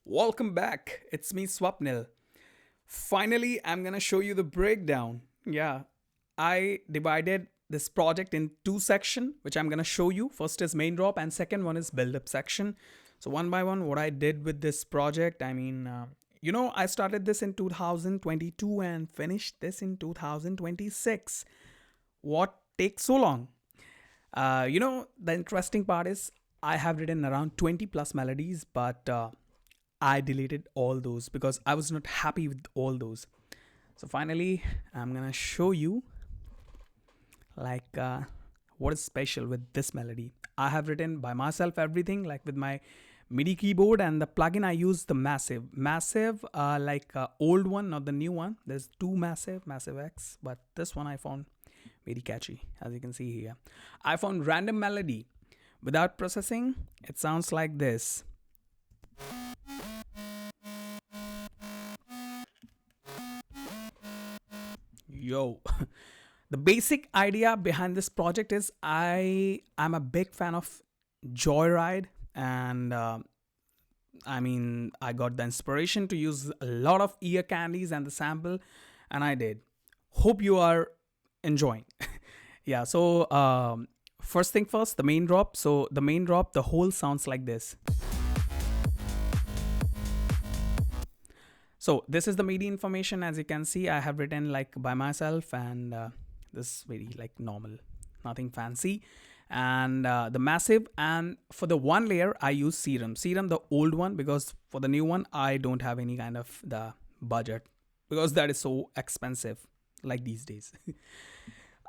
Welcome back. It's me, Swapnil. Finally, I'm gonna show you the breakdown. Yeah, I divided this project in two sections, which I'm gonna show you. First is main drop, and second one is build up section. So one by one, what I did with this project. I started this in 2022 and finished this in 2026. What takes so long? The interesting part is I have written around 20 plus melodies, but I deleted all those because I was not happy with all those. So finally, I'm gonna show you like what is special with this melody. I have written by myself everything like with my MIDI keyboard and the plugin I use the massive old one, not the new one. There's two massive X, but this one I found very catchy, as you can see here. I found random melody without processing. It sounds like this. Yo. The basic idea behind this project is I'm a big fan of Joyride, and I got the inspiration to use a lot of ear candies and the sample, and I did. Hope you are enjoying. Yeah, so first thing first, the main drop. So the main drop, the whole sounds like this. So this is the MIDI information. As you can see, I have written like by myself, and this is very like normal, nothing fancy. And the massive, and for the one layer I use serum, the old one, because for the new one I don't have any kind of the budget, because that is so expensive like these days.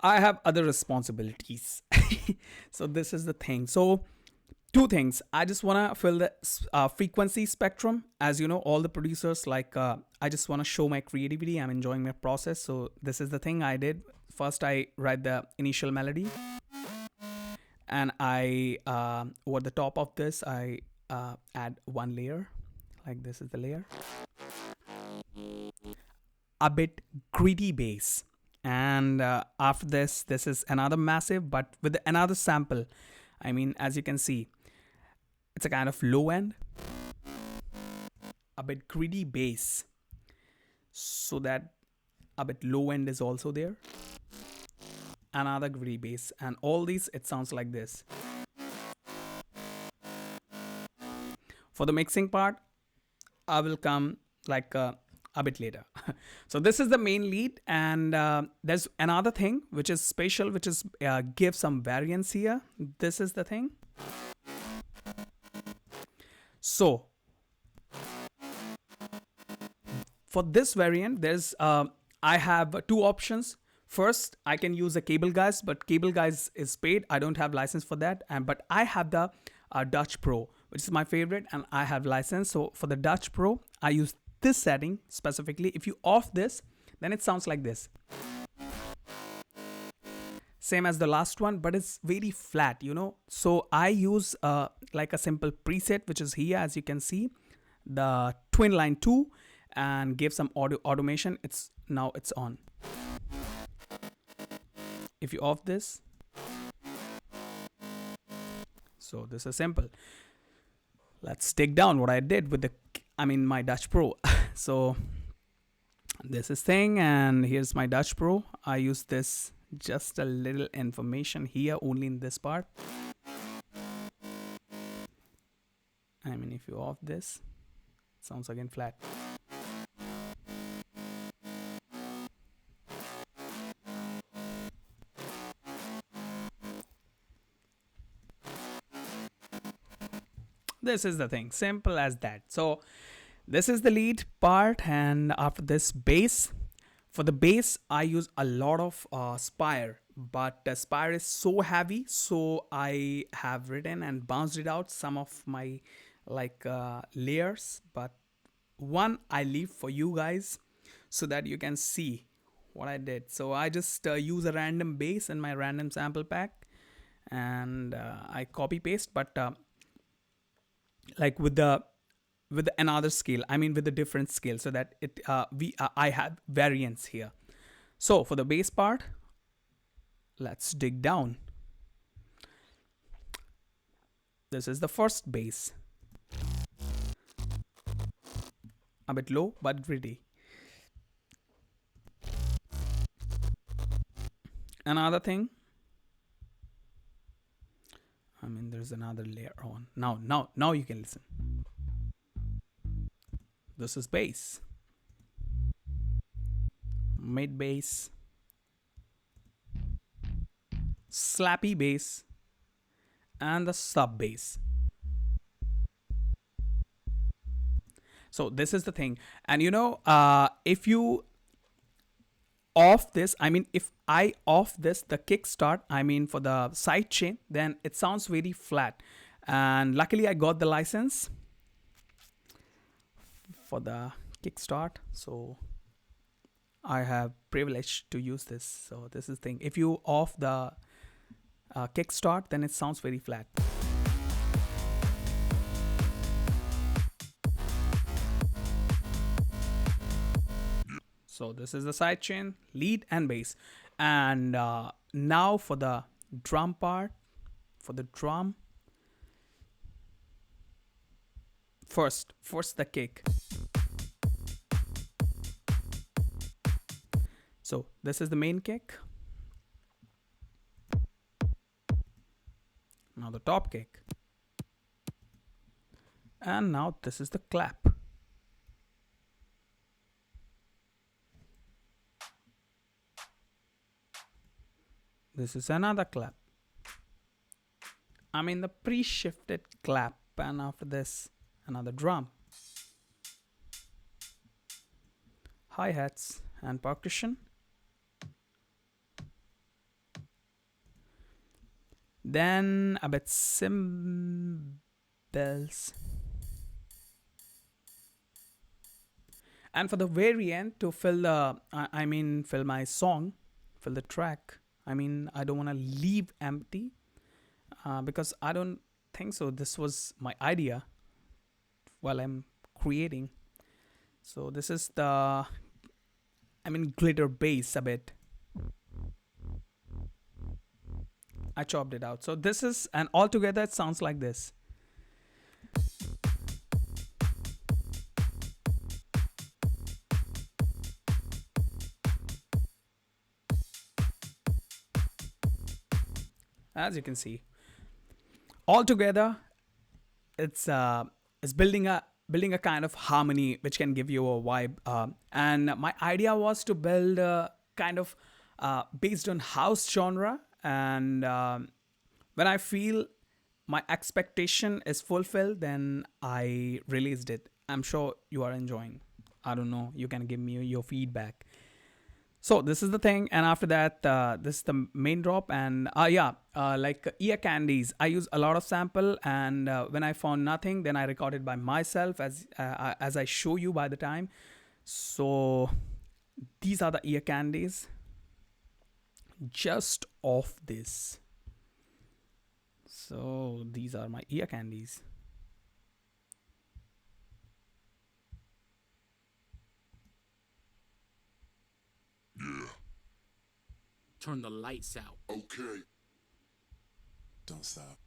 I have other responsibilities. So this is the thing. So two things. I just want to fill the frequency spectrum. As you know, all the producers, I just want to show my creativity. I'm enjoying my process. So this is the thing I did. First, I write the initial melody, and I over the top of this I add one layer. Like this is the layer. A bit gritty bass, and after this is another massive, but with another sample. As you can see, it's a kind of low end, a bit gritty bass, so that a bit low end is also there. Another gritty bass, and all these, it sounds like this. For the mixing part, I will come like a bit later. So this is the main lead, and there's another thing which is special, which is give some variance here. This is the thing. So for this variant, there's I have two options. First, I can use a cable guys, but cable guys is paid. I don't have license for that, and but I have the Dutch Pro, which is my favorite, and I have license. So for the Dutch Pro, I use this setting specifically. If you off this, then it sounds like this. Same as the last one, but it's very flat, So I use like a simple preset, which is here, as you can see, the twin line 2, and give some audio automation. It's on. If you off this, so this is simple. Let's take down what I did with my Dutch Pro. So this is thing, and here's my Dutch Pro. I use this, just a little information here only in this part. If you off this, it sounds again flat. This is the thing, simple as that. So this is the lead part, and after this, bass. For the bass, I use a lot of Spire, but Spire is so heavy, so I have written and bounced it out some of my layers, but one I leave for you guys so that you can see what I did. So I just use a random bass in my random sample pack, and I copy paste, but with another scale, with a different scale, so that I have variance here. So for the bass part, let's dig down. This is the first bass. a bit low but pretty. Another thing, I mean, there's another layer on. Now you can listen. This is bass, mid bass, slappy bass, and the sub bass. So this is the thing, and if you off this, I mean, if I off this, the kickstart, I mean, for the sidechain, then it sounds very flat. And luckily, I got the license for the kickstart, so I have privilege to use this. So this is the thing. If you off the kickstart, then it sounds very flat. So this is the sidechain, lead and bass. And now for the drum part, for the drum, first the kick. So this is the main kick. Now the top kick. And now this is the clap. This is another clap. I mean, the pre-shifted clap. And after this, another drum. Hi-hats and percussion. Then a bit cymbals. And for the very end, to fill the, fill my song, fill the track. I mean, I don't want to leave empty because I don't think so. This was my idea while I'm creating. So this is the, glitter bass a bit. I chopped it out. So this is, and altogether it sounds like this. As you can see, altogether, it's building a kind of harmony which can give you a vibe. And my idea was to build a kind of based on house genre. And when I feel my expectation is fulfilled, then I released it. I'm sure you are enjoying. I don't know. You can give me your feedback. So this is the thing, and after that, this is the main drop, and like ear candies. I use a lot of sample, and when I found nothing, then I recorded by myself as I show you by the time. So these are the ear candies. Just off this. So these are my ear candies. Yeah. Turn the lights out. Okay. Don't stop.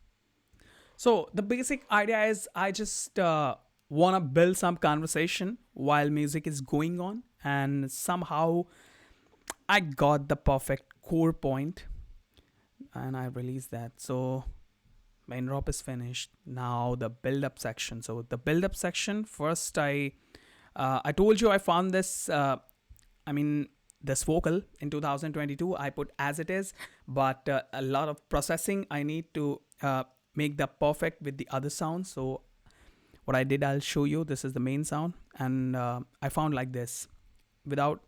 So the basic idea is I just want to build some conversation while music is going on, and somehow I got the perfect core point and I released that. So main drop is finished. Now the build up section. So the build up section, first I told you I found this this vocal in 2022. I put as it is, but a lot of processing I need to make the perfect with the other sounds. So what I did, I'll show you. This is the main sound, and I found like this without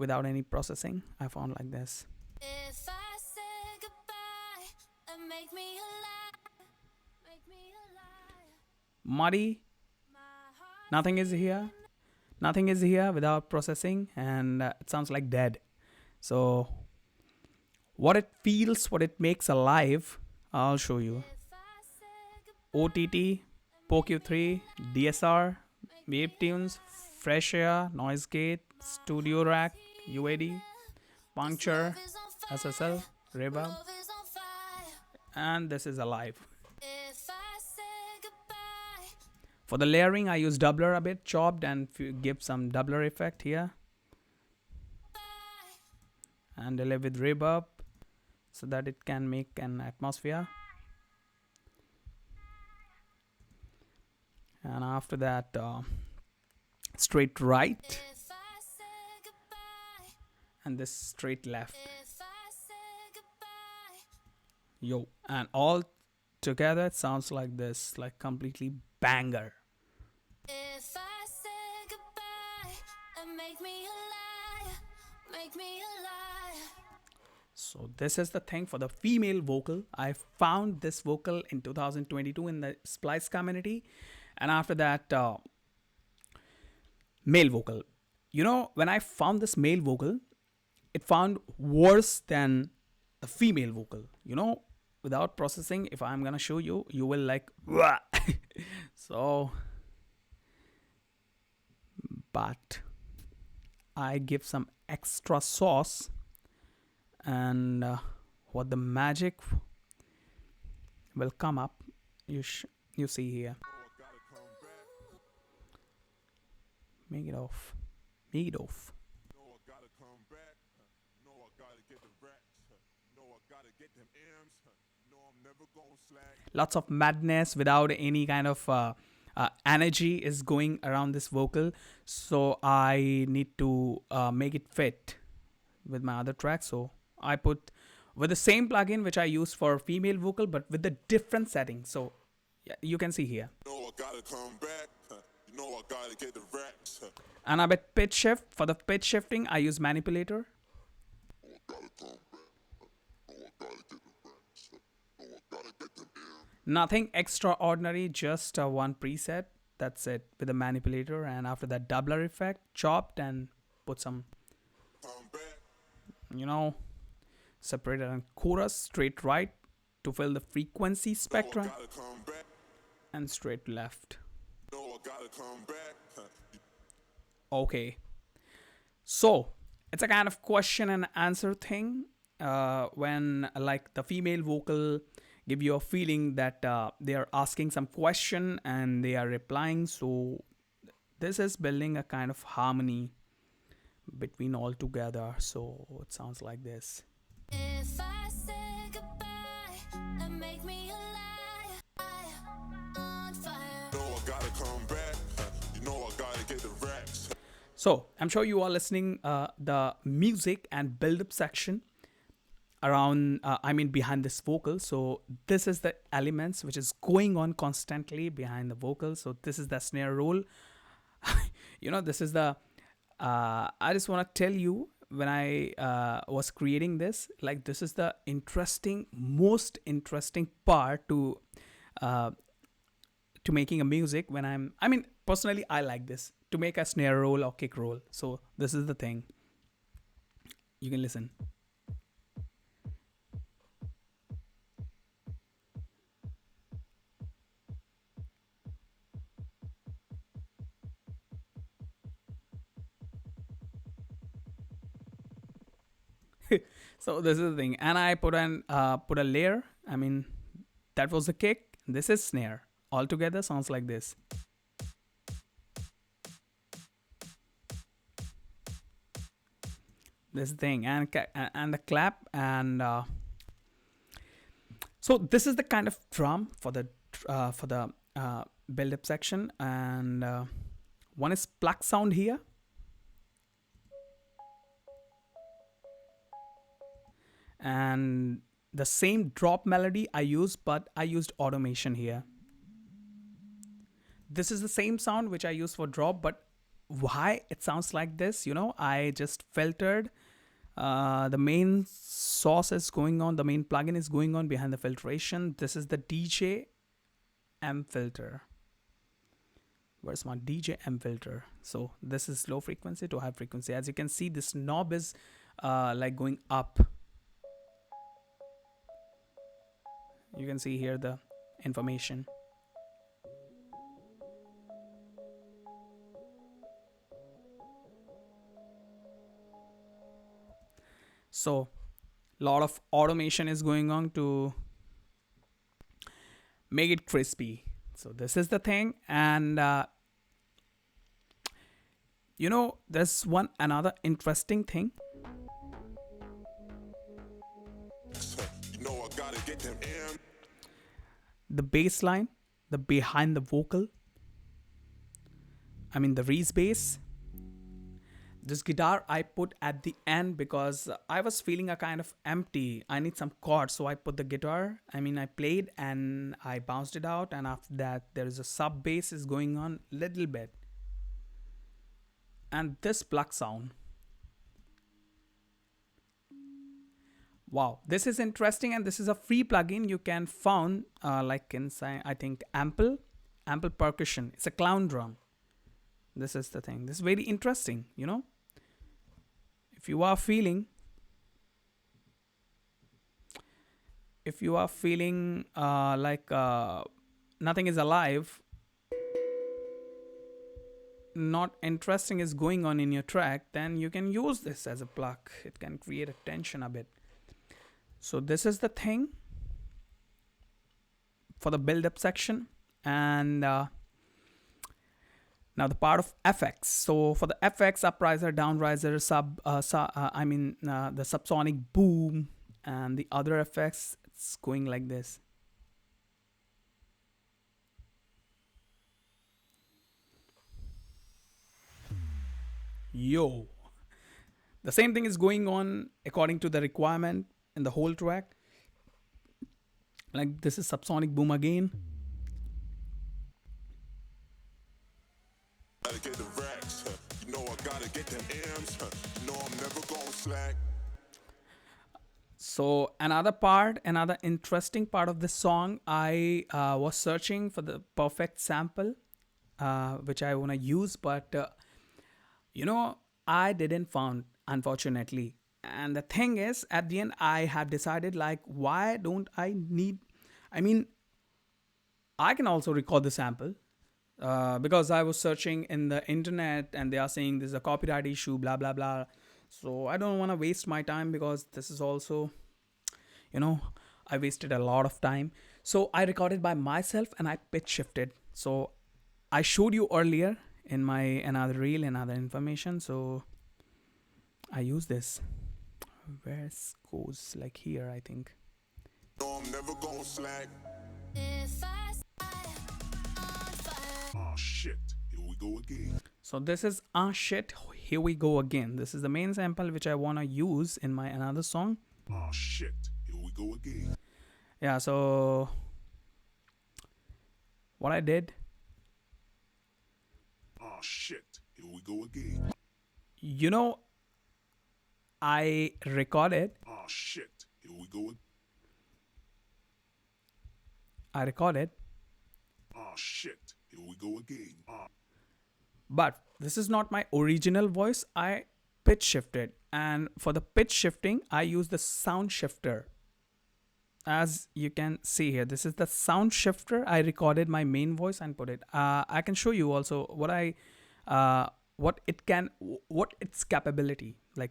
any processing. I found like this. If I say goodbye and make me alive, Muddy, nothing is here. Nothing is here without processing, and it sounds like dead. So what it feels, what it makes alive, I'll show you. OTT, PoQ3, DSR, Wave Tunes, Fresh Air, Noise Gate, Studio Rack, UAD, Puncture, SSL, Reverb, and this is alive. For the layering, I use doubler a bit, chopped, and give some doubler effect here. And delay with reverb so that it can make an atmosphere. And after that, straight right. If I say goodbye, And this straight left. if I say goodbye, Yo, and all together it sounds like this, like completely banger. if I say goodbye, and make me a liar, make me a liar. So this is the thing for the female vocal. I found this vocal in 2022 in the Splice community. And after that, male vocal. You know, when I found this male vocal, it found worse than the female vocal. You know, without processing, if I'm gonna show you, you will like "Wah." So, but I give some extra sauce, and what the magic will come up, you see here. Make it off. Make it off. Know I gotta come back. Know I gotta get the racks. Know I gotta get them M's. Know I'm never gonna slack. Lots of madness without any kind of energy is going around this vocal. So I need to make it fit with my other track. So I put with the same plugin which I use for female vocal, but with the different settings. So yeah, you can see here. Know I gotta come back. You know I gotta get the racks. And a bit pitch shift. For the pitch shifting, I use manipulator. Know I gotta come back. Know I gotta get the racks. Know I gotta get them M's. Nothing extraordinary, just one preset. That's it with the manipulator. And after that, doubler effect, chopped, and put some, Come back. you know, separator and chorus straight right to fill the frequency Know I spectrum, gotta come back. and straight left. Know I gotta come back. Okay, so it's a kind of question and answer thing when like the female vocal give you a feeling that they are asking some question and they are replying. So this is building a kind of harmony between all together. So it sounds like this. If I say goodbye, and make me a liar, on fire. Know I gotta come back. You know I gotta get the racks. So I'm sure you are listening the music and build-up section around, behind this vocal. So this is the elements which is going on constantly behind the vocal. So this is the snare roll. You know, this is the, I just want to tell you when I was creating this, like this is the most interesting part to making a music when personally I like this to make a snare roll or kick roll. So this is the thing. You can listen. So this is the thing, and I put a layer. That was the kick. This is snare. All together sounds like this. This thing and the clap and so this is the kind of drum for the build-up section, and one is pluck sound here. And the same drop melody I used, but I used automation here. This is the same sound which I used for drop, but why it sounds like this, you know, I just filtered. The main source is going on, the main plugin is going on behind the filtration. This is the DJ M filter. Where's my DJ M filter? So this is low frequency to high frequency. As you can see, this knob is like going up. You can see here the information. So a lot of automation is going on to make it crispy. So this is the thing. And you know, there's another interesting thing. You know I gotta get them M's. The bass line, the behind the vocal, I mean the Reese bass. This guitar I put at the end because I was feeling a kind of empty. I need some chords, so I put the guitar. I played and I bounced it out, and after that there is a sub bass is going on little bit. And this pluck sound. Wow, this is interesting, and this is a free plugin you can found like inside, I think, Ample Percussion. It's a clown drum. This is the thing. This is very interesting, you know. If you are feeling like nothing is alive, not interesting is going on in your track, then you can use this as a plug. It can create a tension a bit. So this is the thing for the build-up section. And now the part of FX. So for the FX, upriser, downriser, the subsonic boom, and the other effects, it's going like this. Yo, the same thing is going on according to the requirement in the whole track. Like this is subsonic boom again. Gotta get the racks. You know I gotta get them M's. No, I'm never gonna slack. So another interesting part of this song, I was searching for the perfect sample, which I want to use, but you know, I didn't found, unfortunately. And the thing is, at the end, I have decided, like, why don't I need, I can also record the sample because I was searching in the internet and they are saying there's a copyright issue, blah, blah, blah. So I don't want to waste my time because this is also, you know, I wasted a lot of time. So I recorded by myself and I pitch shifted. So I showed you earlier in my another reel, another information. So I use this. Where it goes like here, I think. No, I'm never gonna slack. If I on fire. Oh shit, here we go again. So this is shit, here we go again. This is the main sample which I want to use in my another song. Oh shit, here we go again. Yeah, so what I did, Oh shit, here we go again. you know, I recorded. Oh shit, here we go. I recorded, Oh shit, here we go again. but this is not my original voice. I pitch shifted, and for the pitch shifting, I use the sound shifter. As you can see here, this is the sound shifter. I recorded my main voice and put it. I can show you also what its capability like.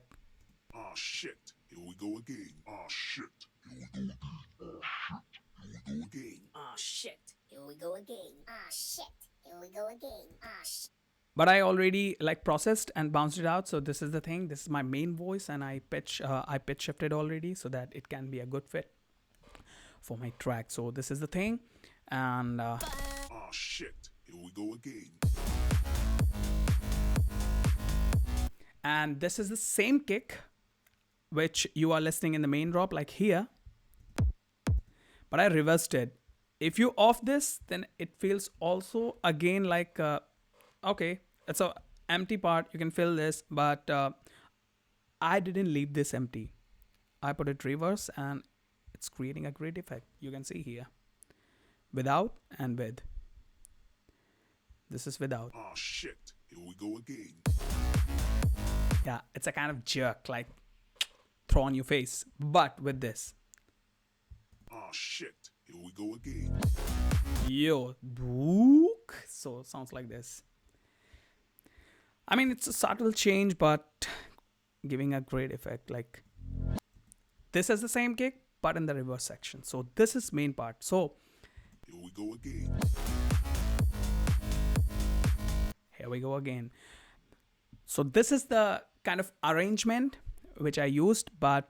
Oh shit, here we go again. Oh shit, here we go again. Oh shit, here we go again. Oh shit, here we go again. Oh shit. But I already like processed and bounced it out. So this is the thing. This is my main voice, and I pitch shifted already so that it can be a good fit for my track. So this is the thing, and Oh shit, here we go again. and this is the same kick which you are listening in the main drop like here, but I reversed it. If you off this, then it feels also again like okay, it's a empty part, you can fill this, but I didn't leave this empty. I put it reverse and it's creating a great effect. You can see here without and with. This is without. Oh shit, here we go again. Yeah, it's a kind of jerk, like throw on your face, but with this. Oh shit, here we go again. Yo, book. So it sounds like this. I mean, it's a subtle change, but giving a great effect. Like this is the same kick, but in the reverse section. So this is main part. So Here we go again. Here we go again. So this is the kind of arrangement which I used, but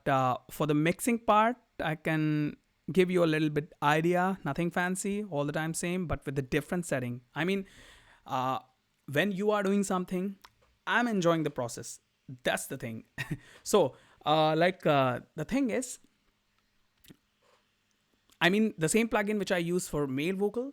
for the mixing part, I can give you a little bit idea. Nothing fancy, all the time same, but with a different setting. I mean, when you are doing something, I'm enjoying the process. That's the thing. So, the thing is, I mean, the same plugin which I use for male vocal,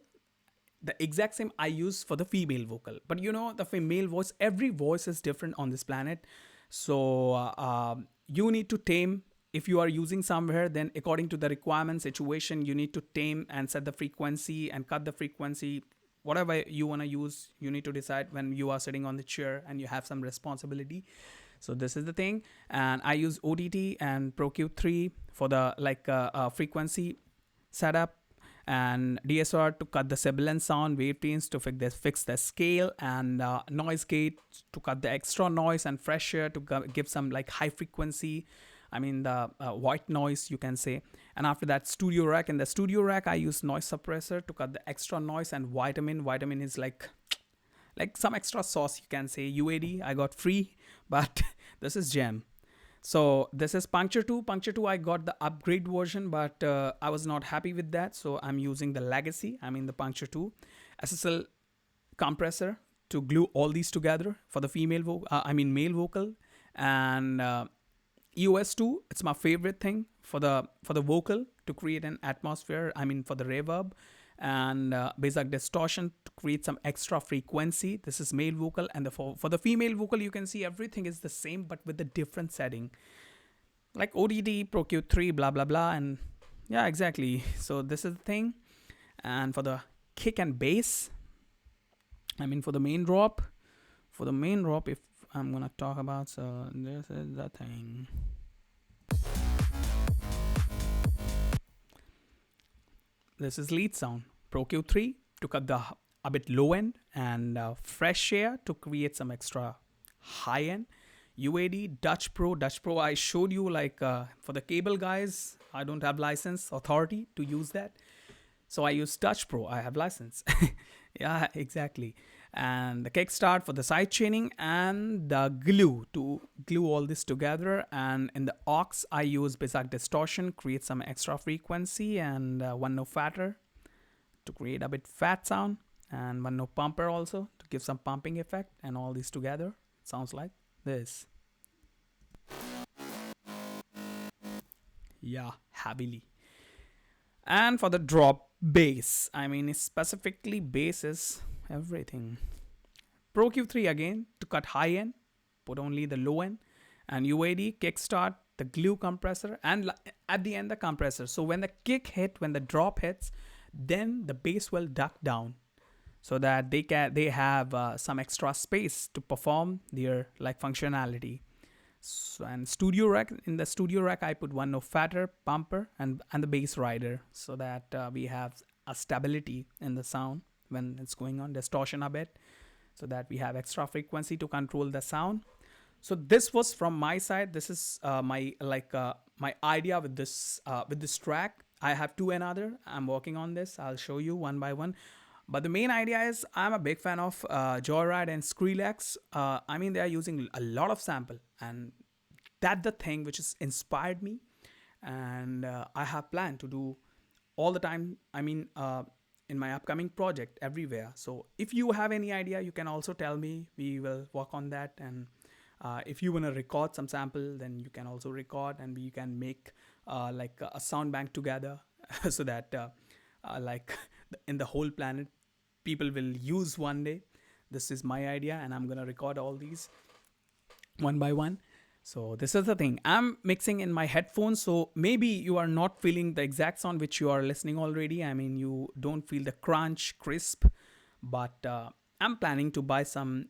the exact same I use for the female vocal. But you know, the female voice, every voice is different on this planet. So you need to tame. If you are using somewhere, then according to the requirement situation, you need to tame and set the frequency and cut the frequency. Whatever you want to use, you need to decide when you are sitting on the chair and you have some responsibility. So this is the thing. And I use ODT and ProQ3 for the frequency setup, and DSR to cut the sibilant sound, wavetrains to fix the scale, and noise gate to cut the extra noise, and fresh air to give some like high frequency. I mean the white noise, you can say. And after that, studio rack. In the studio rack, I use noise suppressor to cut the extra noise, and vitamin. Vitamin is like some extra sauce, you can say. UAD I got free, but this is gem. So this is Puncture 2. Puncture 2, I got the upgrade version, but I was not happy with that. So I'm using the legacy. I mean the Puncture 2 SSL compressor to glue all these together for the male vocal. And EOS 2, it's my favorite thing for the vocal to create an atmosphere. I mean for the reverb, and basic distortion to create some extra frequency. This is male vocal, and for the female vocal, you can see everything is the same but with a different setting, like ODD, ProQ3, blah blah blah, and yeah, exactly. So this is the thing. And for the kick and bass, I mean for the main drop, if I'm gonna talk about, so this is the thing. This is lead sound. ProQ3 to cut a bit low end, and fresh air to create some extra high end. UAD, Dutch Pro. I showed you for the cable guys, I don't have license authority to use that. So I use Dutch Pro. I have license. Yeah, exactly. And the kickstart for the side chaining, and the glue to glue all this together. And in the aux, I use basic distortion, create some extra frequency, and one no fatter to create a bit fat sound, and one no pumper also to give some pumping effect. And all these together sounds like this. Yeah, heavily. And for the drop bass, I mean specifically bass is everything. ProQ3 again to cut high end, put only the low end, and UAD kickstart, the glue compressor, and at the end the compressor. So when the kick hit, when the drop hits, then the bass will duck down, so that they have some extra space to perform their functionality. So, and in the studio rack, I put one no fatter pumper and the bass rider, so that we have a stability in the sound when it's going on, distortion a bit, so that we have extra frequency to control the sound. So this was from my side. This is my idea with this track. I have two another. I'm working on this. I'll show you one by one. But the main idea is I'm a big fan of Joyride and Skrillex. I mean, they are using a lot of sample, and that's the thing which has inspired me. And I have planned to do all the time. I mean, in my upcoming project everywhere. So if you have any idea, you can also tell me. We will work on that. And if you want to record some sample, then you can also record, and we can make a sound bank together so that in the whole planet, people will use one day. This is my idea, and I'm going to record all these one by one. So this is the thing. I'm mixing in my headphones, so maybe you are not feeling the exact sound which you are listening already. I mean, you don't feel the crunch, crisp, but I'm planning to buy some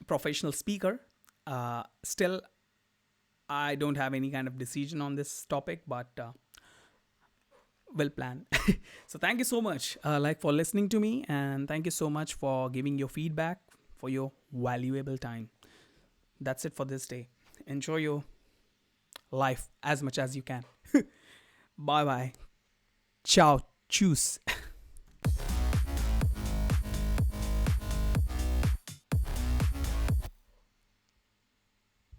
professional speaker. Still, I don't have any kind of decision on this topic, but will plan. So thank you so much for listening to me, and thank you so much for giving your feedback, for your valuable time. That's it for this day. Enjoy your life as much as you can. Bye bye. Ciao. Tschüss.